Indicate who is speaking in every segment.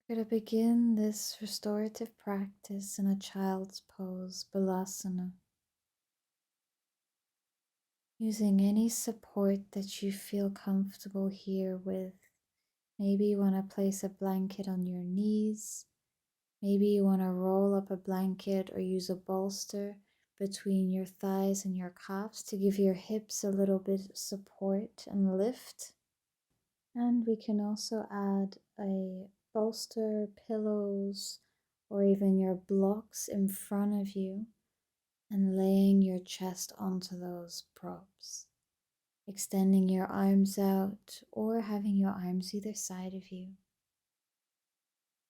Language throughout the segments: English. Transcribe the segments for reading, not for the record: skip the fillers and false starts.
Speaker 1: We're going to begin this restorative practice in a child's pose, balasana, using any support that you feel comfortable here with. Maybe you want to place a blanket on your knees. Maybe you want to roll up a blanket or use a bolster between your thighs and your calves to give your hips a little bit of support and lift. And we can also add a bolster, pillows, or even your blocks in front of you and laying your chest onto those props. Extending your arms out or having your arms either side of you.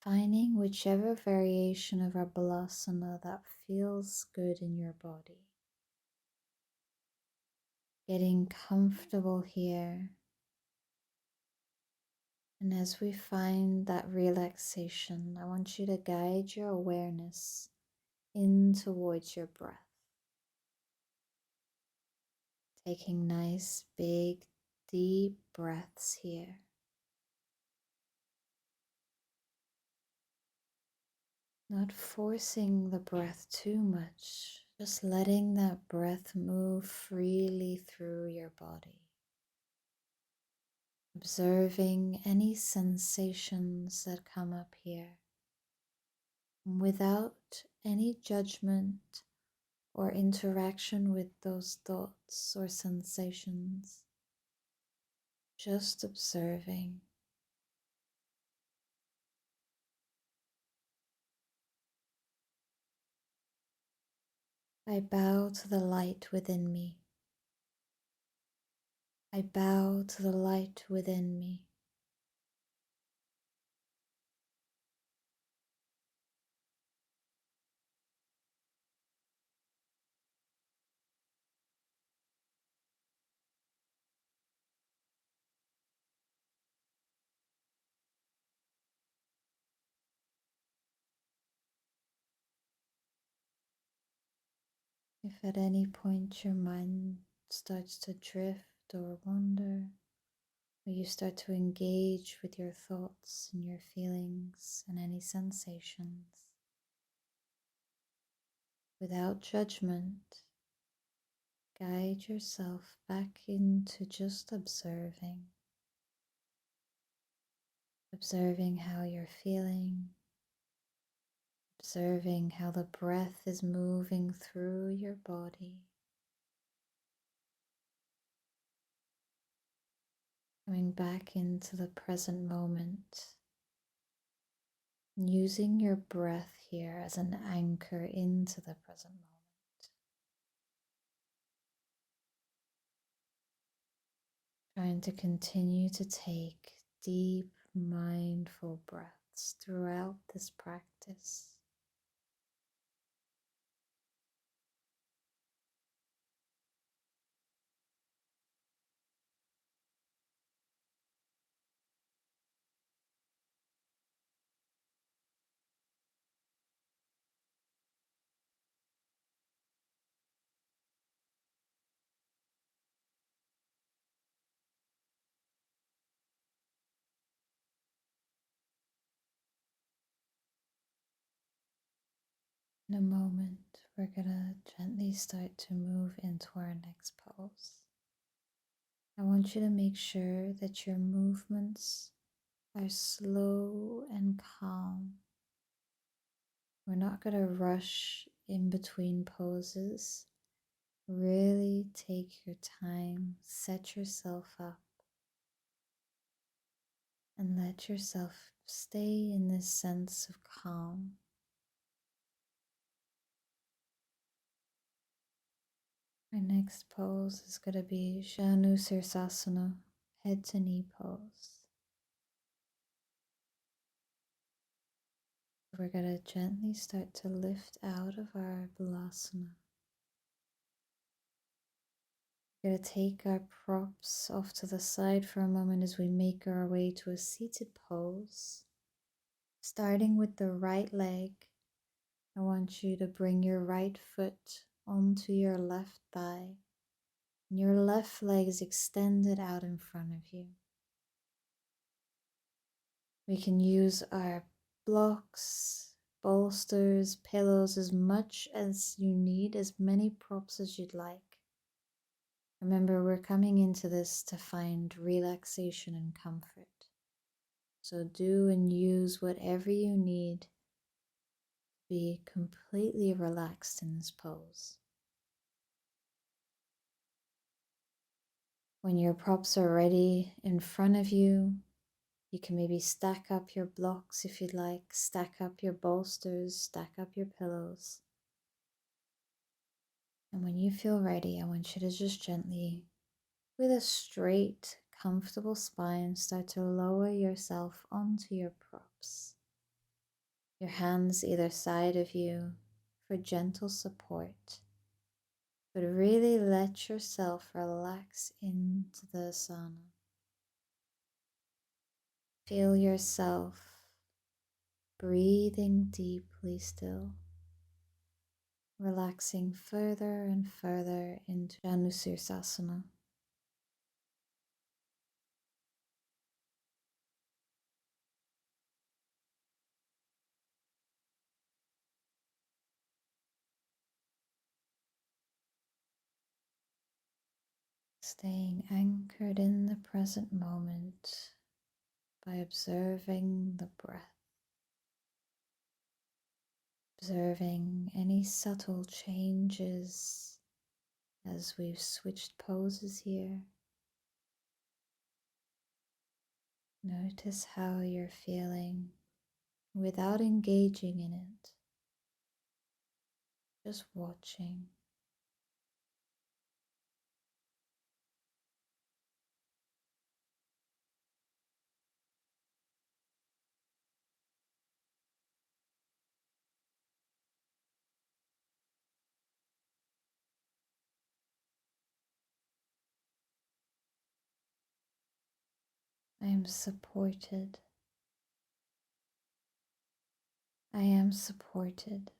Speaker 1: Finding whichever variation of our balasana that feels good in your body. Getting comfortable here. And as we find that relaxation, I want you to guide your awareness in towards your breath. Taking nice, big, deep breaths here. Not forcing the breath too much, just letting that breath move freely through your body. Observing any sensations that come up here without any judgment or interaction with those thoughts or sensations. Just observing. I bow to the light within me. I bow to the light within me. If at any point your mind starts to drift or wander, or you start to engage with your thoughts and your feelings and any sensations, without judgment, guide yourself back into just observing. Observing how you're feeling, observing how the breath is moving through your body. Coming back into the present moment, using your breath here as an anchor into the present moment. Trying to continue to take deep, mindful breaths throughout this practice. In a moment, we're gonna gently start to move into our next pose. I want you to make sure that your movements are slow and calm. We're not going to rush in between poses. Really take your time, set yourself up, and let yourself stay in this sense of calm. Our next pose is going to be Janu Sirsasana, head to knee pose. We're going to gently start to lift out of our balasana. We're going to take our props off to the side for a moment as we make our way to a seated pose. Starting with the right leg, I want you to bring your right foot onto your left thigh. And your left leg is extended out in front of you. We can use our blocks, bolsters, pillows, as much as you need, as many props as you'd like. Remember, we're coming into this to find relaxation and comfort. So do and use whatever you need to be completely relaxed in this pose. When your props are ready in front of you, you can maybe stack up your blocks if you'd like, stack up your bolsters, stack up your pillows. And when you feel ready, I want you to just gently, with a straight, comfortable spine, start to lower yourself onto your props. Your hands either side of you for gentle support. But really let yourself relax into the asana. Feel yourself breathing deeply still, relaxing further and further into Janusirsasana. Staying anchored in the present moment by observing the breath, observing any subtle changes as we've switched poses here. Notice how you're feeling without engaging in it, just watching. I am supported. I am supported.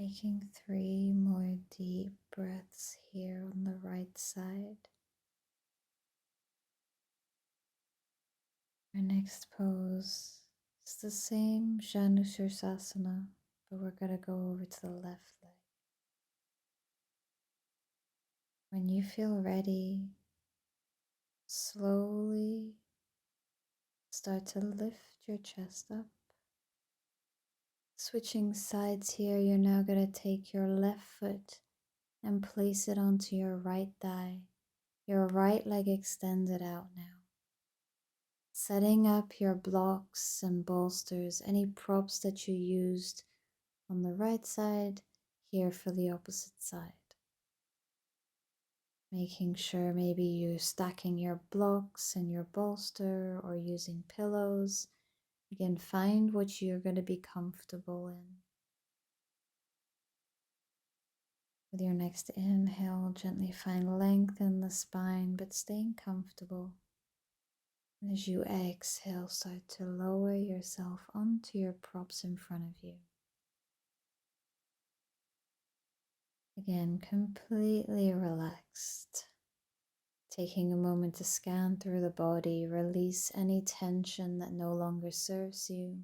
Speaker 1: Taking 3 more deep breaths here on the right side. Our next pose is the same Janusirsasana, but we're going to go over to the left leg. When you feel ready, slowly start to lift your chest up. Switching sides here, you're now going to take your left foot and place it onto your right thigh. Your right leg extended out now. Setting up your blocks and bolsters, any props that you used on the right side, here for the opposite side. Making sure maybe you're stacking your blocks and your bolster or using pillows. Again, find what you're going to be comfortable in. With your next inhale, gently find length in the spine, but staying comfortable. And as you exhale, start to lower yourself onto your props in front of you. Again, completely relaxed. Taking a moment to scan through the body, release any tension that no longer serves you.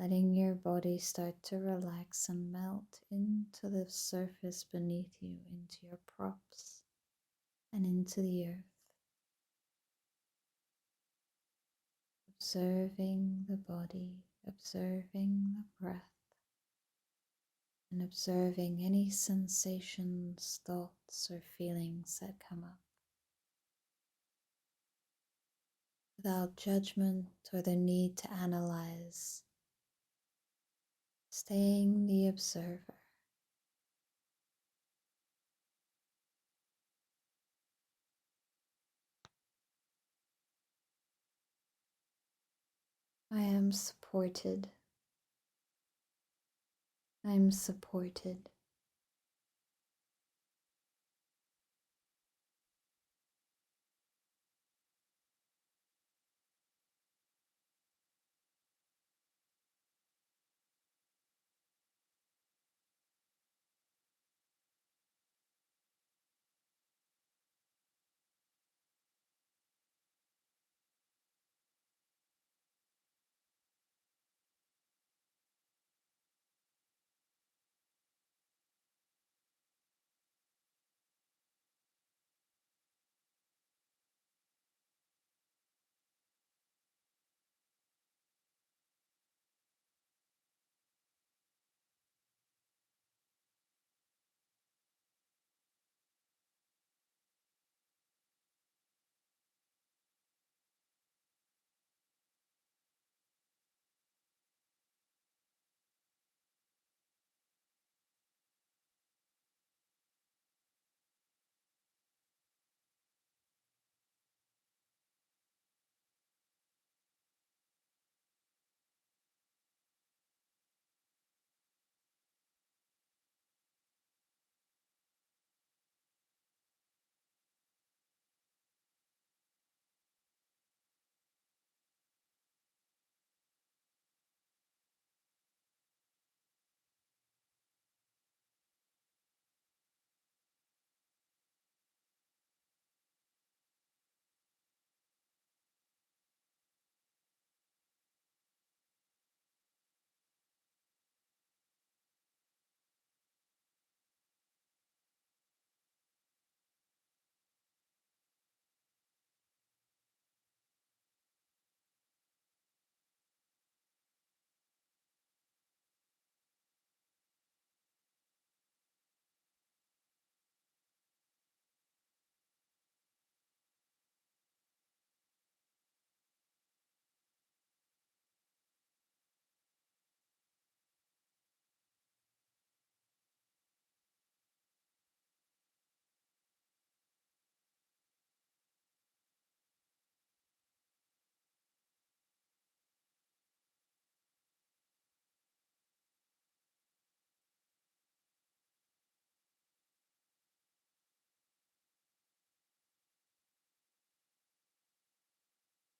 Speaker 1: Letting your body start to relax and melt into the surface beneath you, into your props, and into the earth. Observing the body, observing the breath, and observing any sensations, thoughts, or feelings that come up. Without judgment or the need to analyze, staying the observer. I am supported. I'm supported.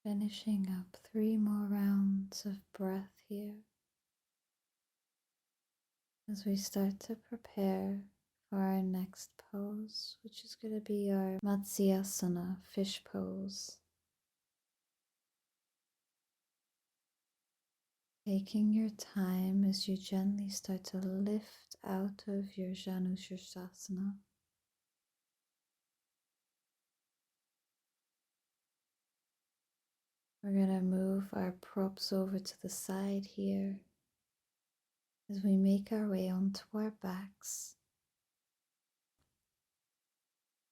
Speaker 1: Finishing up 3 more rounds of breath here as we start to prepare for our next pose, which is going to be our Matsyasana fish pose. Taking your time as you gently start to lift out of your Janushirshasana. We're going to move our props over to the side here as we make our way onto our backs.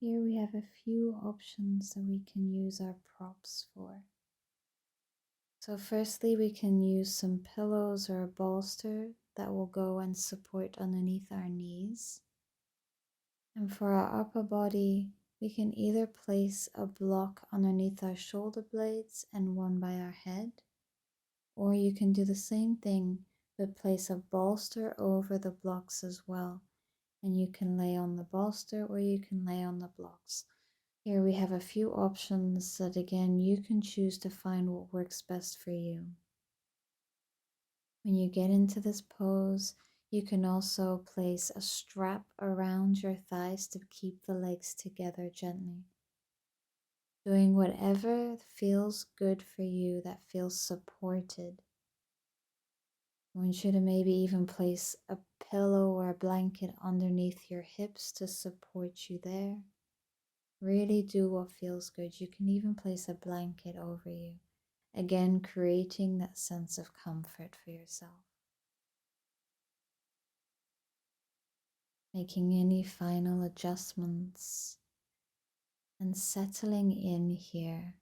Speaker 1: Here we have a few options that we can use our props for. So firstly, we can use some pillows or a bolster that will go and support underneath our knees. And for our upper body, we can either place a block underneath our shoulder blades and one by our head, or you can do the same thing but place a bolster over the blocks as well. and you can lay on the bolster or you can lay on the blocks. Here we have a few options that again you can choose to find what works best for you. When you get into this pose, you can also place a strap around your thighs to keep the legs together gently. Doing whatever feels good for you, that feels supported. I want you to maybe even place a pillow or a blanket underneath your hips to support you there. Really do what feels good. You can even place a blanket over you. Again, creating that sense of comfort for yourself. Making any final adjustments and settling in here.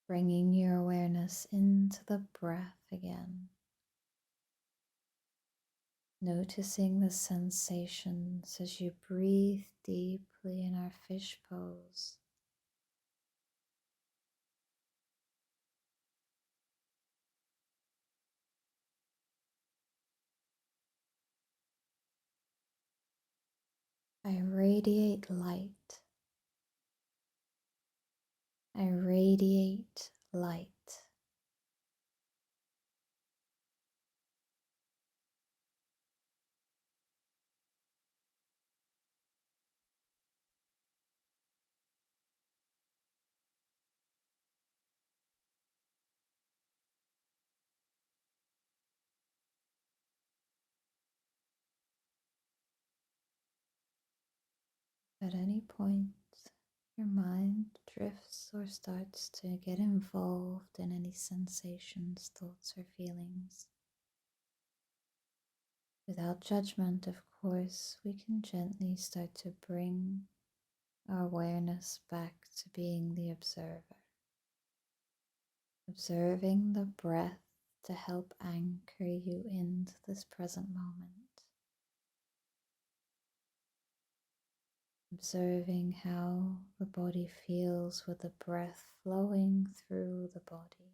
Speaker 1: Bringing your awareness into the breath again. Noticing the sensations as you breathe deeply in our fish pose. I radiate light. I radiate light. At any point, your mind drifts or starts to get involved in any sensations, thoughts, or feelings. Without judgment, of course, we can gently start to bring our awareness back to being the observer. Observing the breath to help anchor you into this present moment. Observing how the body feels with the breath flowing through the body.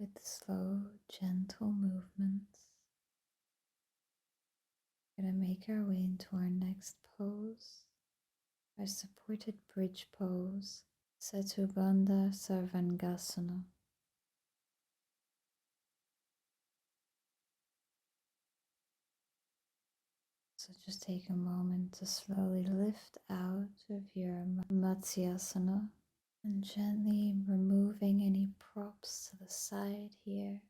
Speaker 1: With slow, gentle movements, we're going to make our way into our next pose, our supported bridge pose, Setubandha Sarvangasana. So just take a moment to slowly lift out of your Matsyasana and gently removing any props to the side here.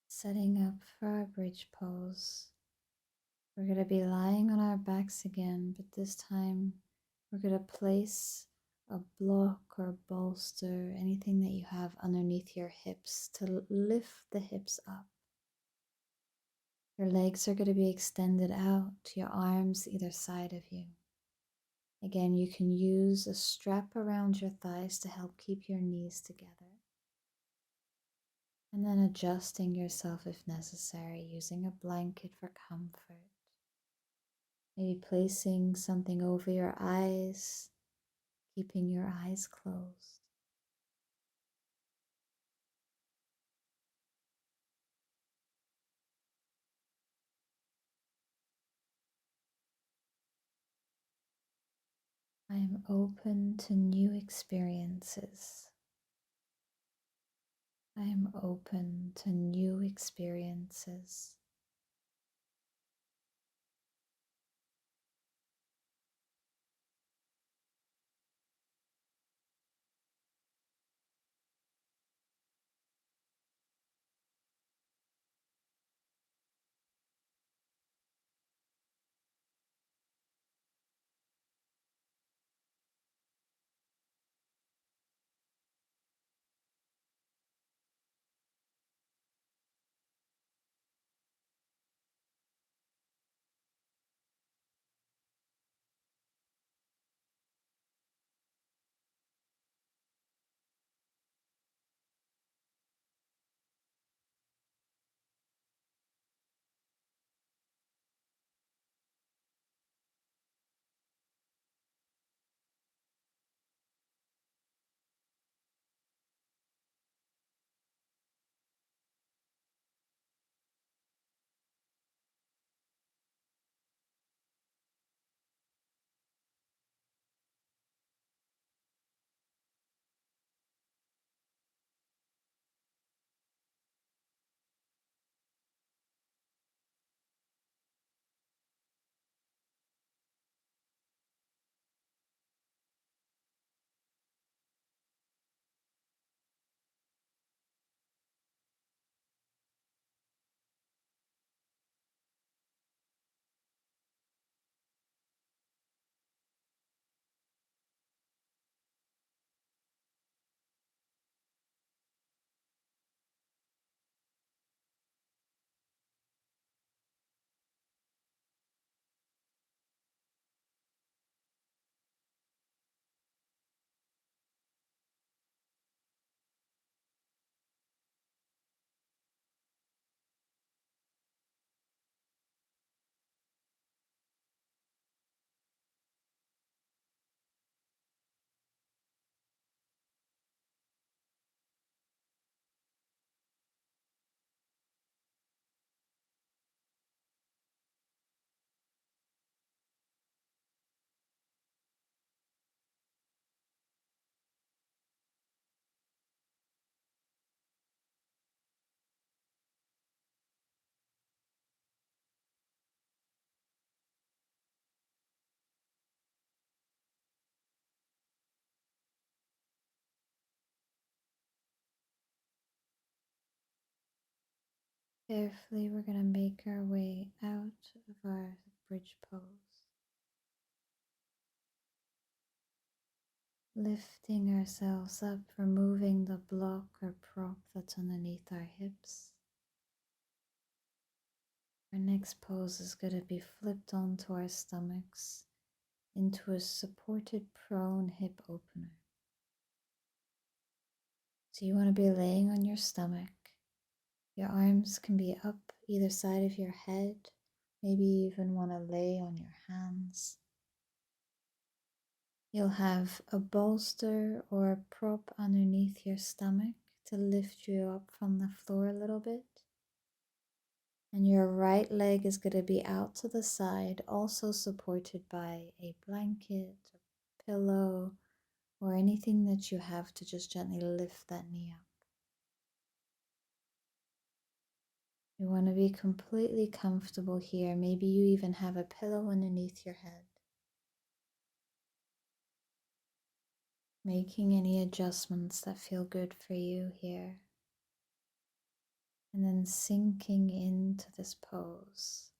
Speaker 1: Setting up for our bridge pose. We're going to be lying on our backs again, but this time we're going to place a block or bolster, anything that you have underneath your hips to lift the hips up. Your legs are going to be extended out, your arms either side of you. Again, you can use a strap around your thighs to help keep your knees together. And then adjusting yourself if necessary, using a blanket for comfort. Maybe placing something over your eyes, keeping your eyes closed. I am open to new experiences. I am open to new experiences. Carefully, we're going to make our way out of our bridge pose, lifting ourselves up, removing the block or prop that's underneath our hips. Our next pose is going to be flipped onto our stomachs into a supported prone hip opener. So you want to be laying on your stomach. Your arms can be up either side of your head. Maybe you even want to lay on your hands. You'll have a bolster or a prop underneath your stomach to lift you up from the floor a little bit. And your right leg is going to be out to the side, also supported by a blanket, a pillow, or anything that you have to just gently lift that knee up. You want to be completely comfortable here. Maybe you even have a pillow underneath your head. Making any adjustments that feel good for you here. And then sinking into this pose.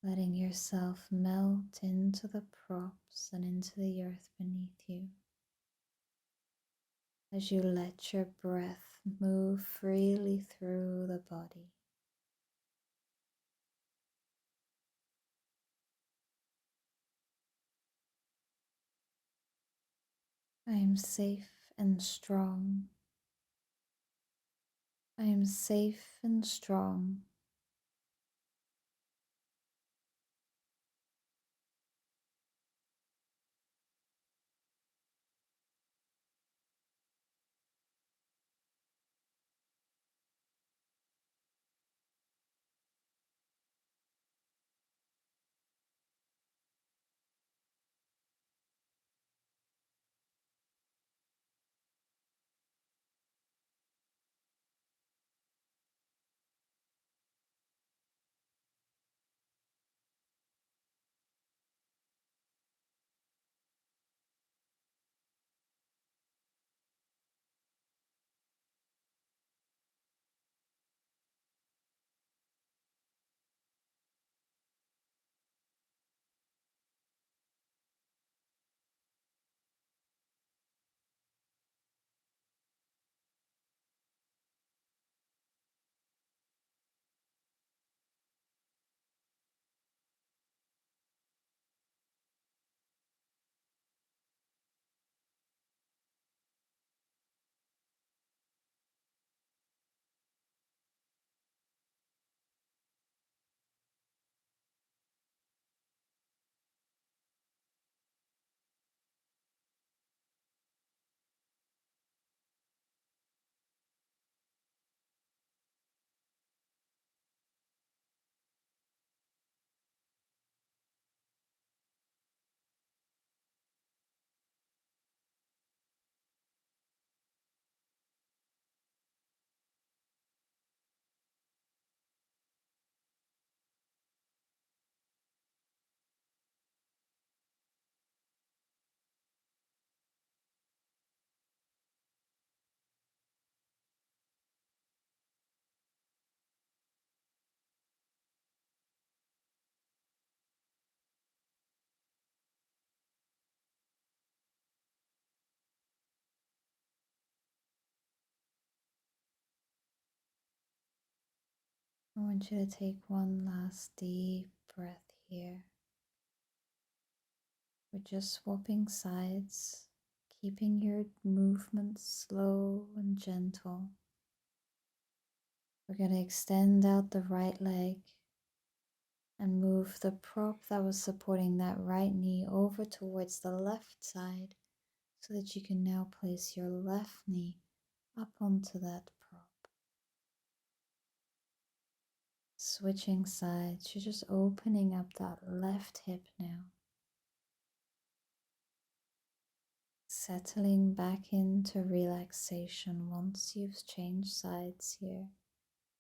Speaker 1: letting yourself melt into the props and into the earth beneath you as you let your breath move freely through the body. I am safe and strong. I am safe and strong. I want you to take one last deep breath here. We're just swapping sides, keeping your movements slow and gentle. We're going to extend out the right leg and move the prop that was supporting that right knee over towards the left side so that you can now place your left knee up onto that prop. Switching sides, you're just opening up that left hip now. Settling back into relaxation once you've changed sides here,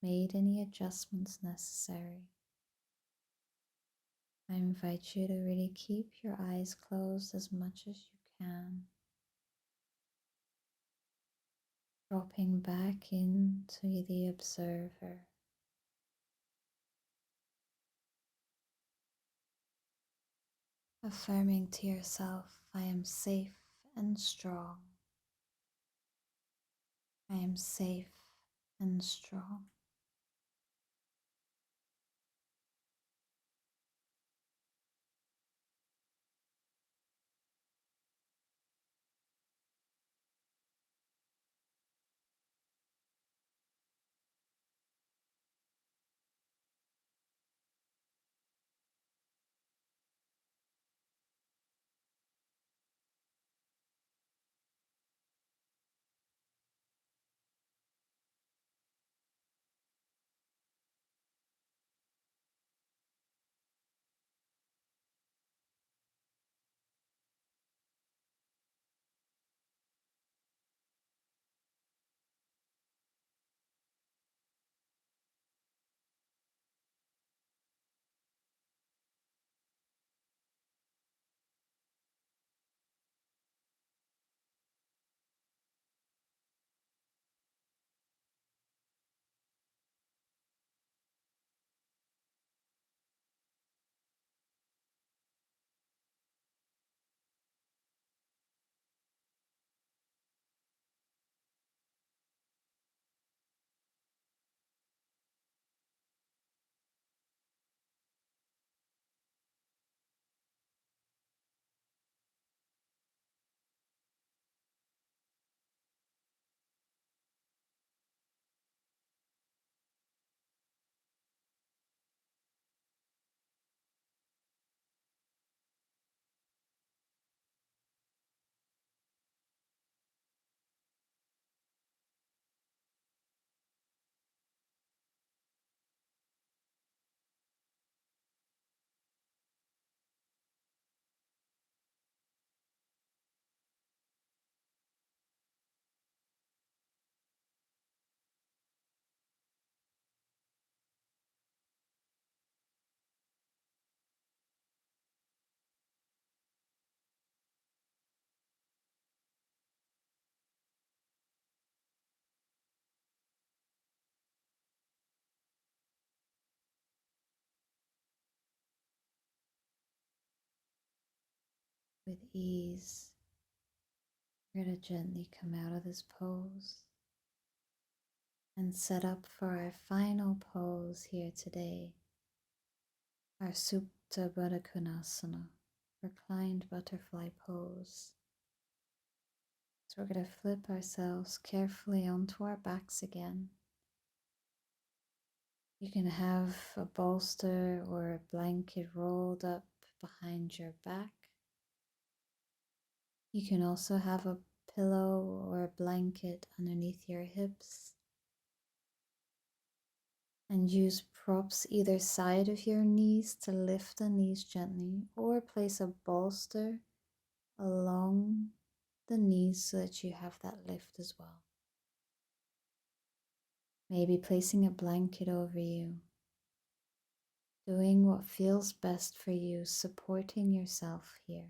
Speaker 1: made any adjustments necessary. I invite you to really keep your eyes closed as much as you can, dropping back into the observer, affirming to yourself, I am safe and strong. I am safe and strong. with ease. We're going to gently come out of this pose and set up for our final pose here today, our Supta Baddha Konasana, reclined butterfly pose. So we're going to flip ourselves carefully onto our backs again. You can have a bolster or a blanket rolled up behind your back. You can also have a pillow or a blanket underneath your hips. And use props either side of your knees to lift the knees gently, or place a bolster along the knees so that you have that lift as well. Maybe placing a blanket over you, doing what feels best for you, supporting yourself here.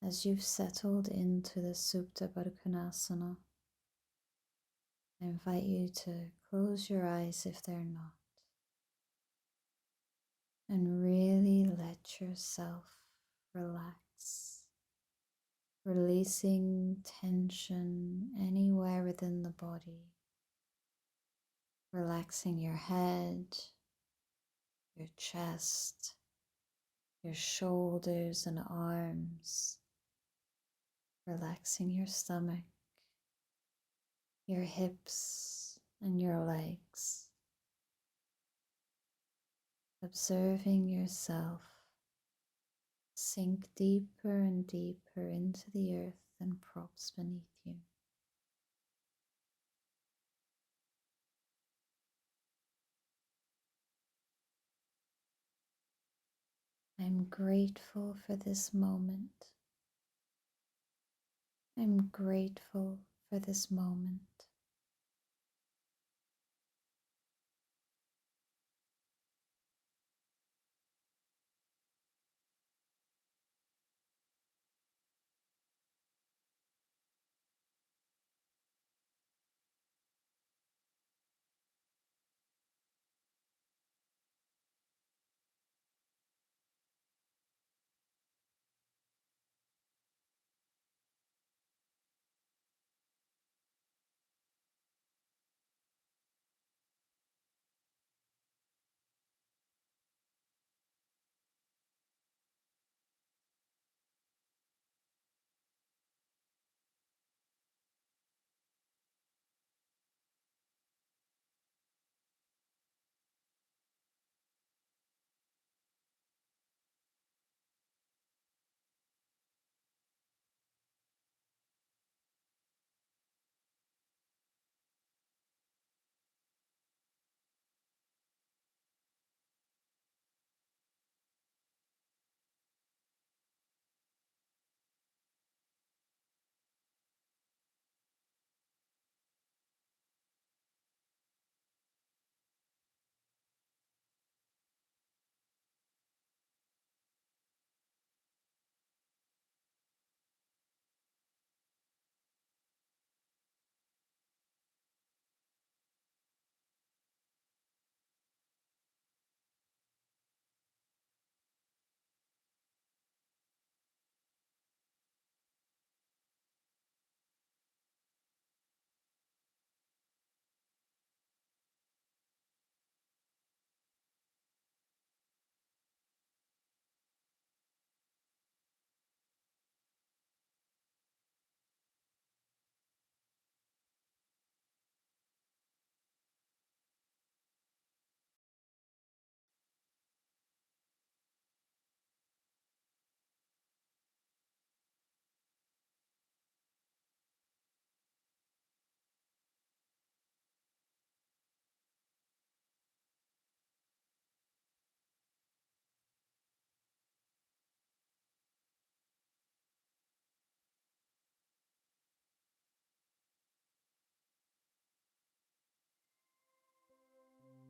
Speaker 1: As you've settled into the Supta Baddha Konasana, I invite you to close your eyes if they're not, and really let yourself relax, releasing tension anywhere within the body, relaxing your head, your chest, your shoulders and arms, relaxing your stomach, your hips and your legs, observing yourself sink deeper and deeper into the earth and props beneath you. I'm grateful for this moment. I'm grateful for this moment.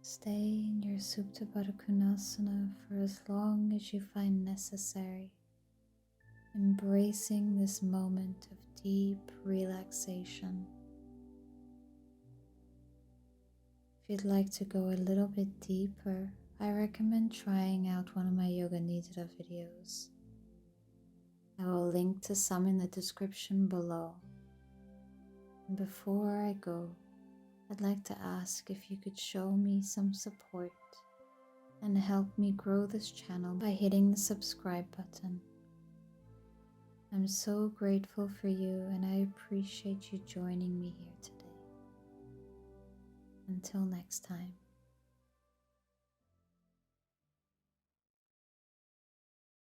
Speaker 1: Stay in your Supta Baddha Konasana for as long as you find necessary, embracing this moment of deep relaxation. If you'd like to go a little bit deeper, I recommend trying out one of my Yoga Nidra videos. I will link to some in the description below. And before I go, I'd like to ask if you could show me some support and help me grow this channel by hitting the subscribe button. I'm so grateful for you and I appreciate you joining me here today. Until next time.